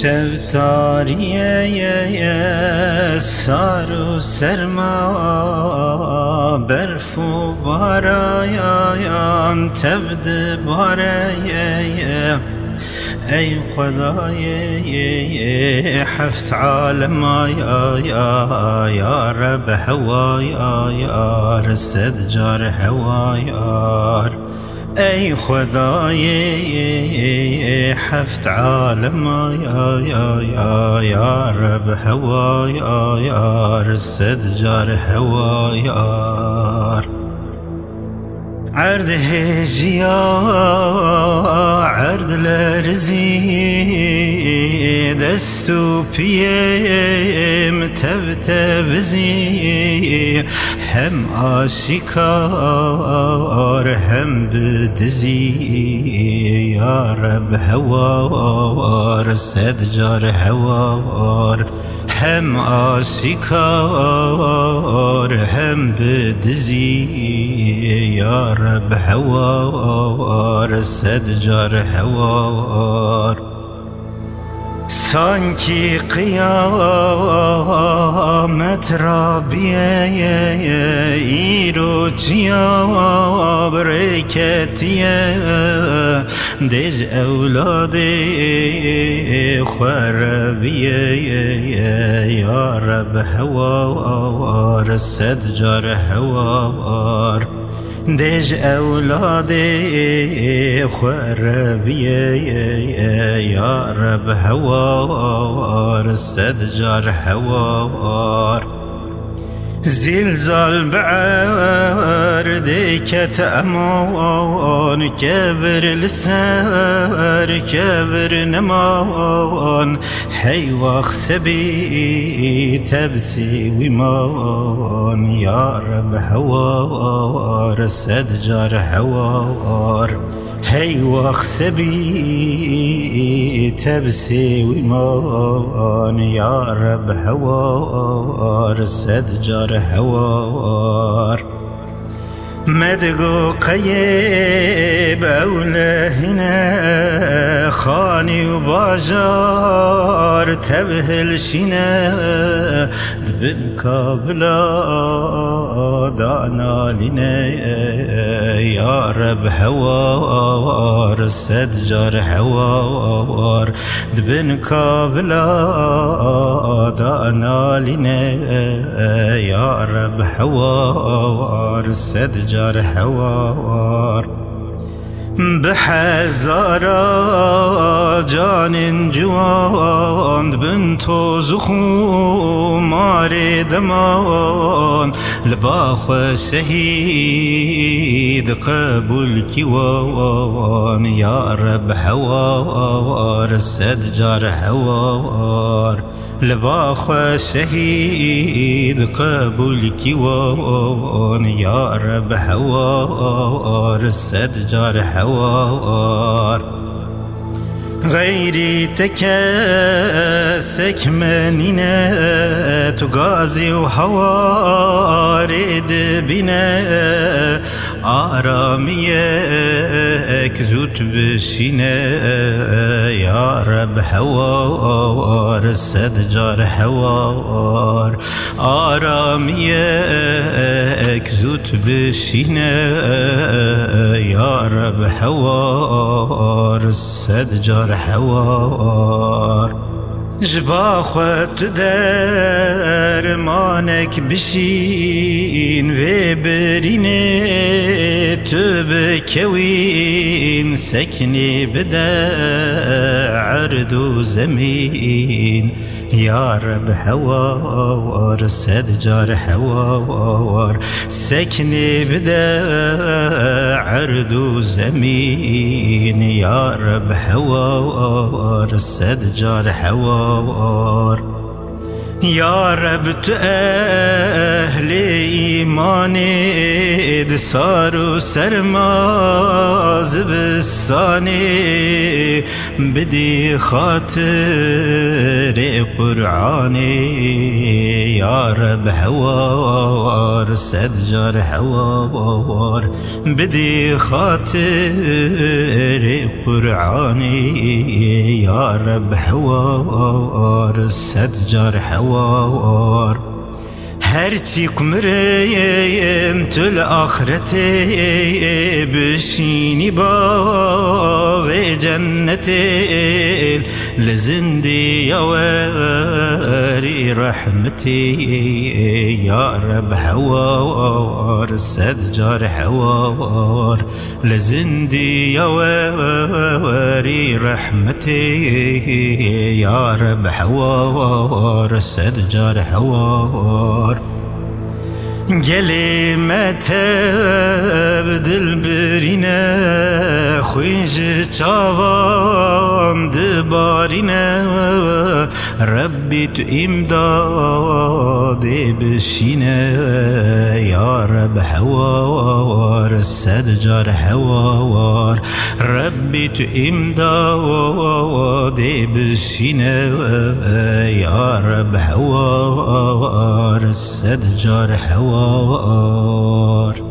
شفتاریه سار و سرما برف و بارایان تبد بارایه ای خدای هفت عالم یا رب هوایار صد جار هوایار ای خدای هفت عالم یا رب هوایار صد جار هوایار عرض هجیا عرض لرزی دستو پیم تبت بزی هم آشکار هم بدزی یا رب هوار صد جار هوار هم آشکار هم بدزی یا رب هوار صد جار هوار سانکی قیامت را بیه ایرو چیا برکتیه دج اولاد خرابیه یا رب هوار صد جار هوار دج اولاد خرابیه یا رب هوار صد جار هوار زلزال بعرض كتأمان كبر لسار كبر نمان حي واخسبي تبسي ومان يا رب هوار صد جار هوار هي واخسبي تبسي ومان يا رب هوار صد جار هوار مدقو قيب أولهنا خاني وباجار تبهل شنا دبن كابلا دعنا لنا يا رب هوار صد جار هوار دبن كابلا دعنا لنا يا رب هوار صد جار هوار بحزارا جان جوان بنتو زخو مار دمان لباخ شهيد قبول كيوان يا رب هوار صد جار هوار لباخ شهيد قبول كيوان يا رب هوار صد جار هوار غيري تكاسك منينا تغازي وحوارد بنا آراميك زوت بشينا يا رب هوار صد جار هوار آراميك زوت بشينا يا رب هوار صد جار هوار جبا خود در مانك بشين و برينه تو بكوين سكني بدا عرض و زمين يا رب هوار صد جار هوار سكني بدا عرض و زمين يا رب هوار صد جار هوار يا رب أهل إيماني دسار و سرما زبستاني بدي خاطر قرآني يا رب حوار سدجار حوار بدي خاطر قرآني يا رب حوار سدجار حوار هرچی کمریم تل آخرتی بشینی باغ جنتی لزندی یواری رحمتی یا رب حوار سدجار حوار لزندی یواری رحمتی یا رب حوار سدجار حوار گلی متب دل برینه خویج چاوام دبارینه ربی تو امداد بشینه یا رب حوار سدجار حوار ربی تو امداد بشینه یا رب حوار سدجار حوار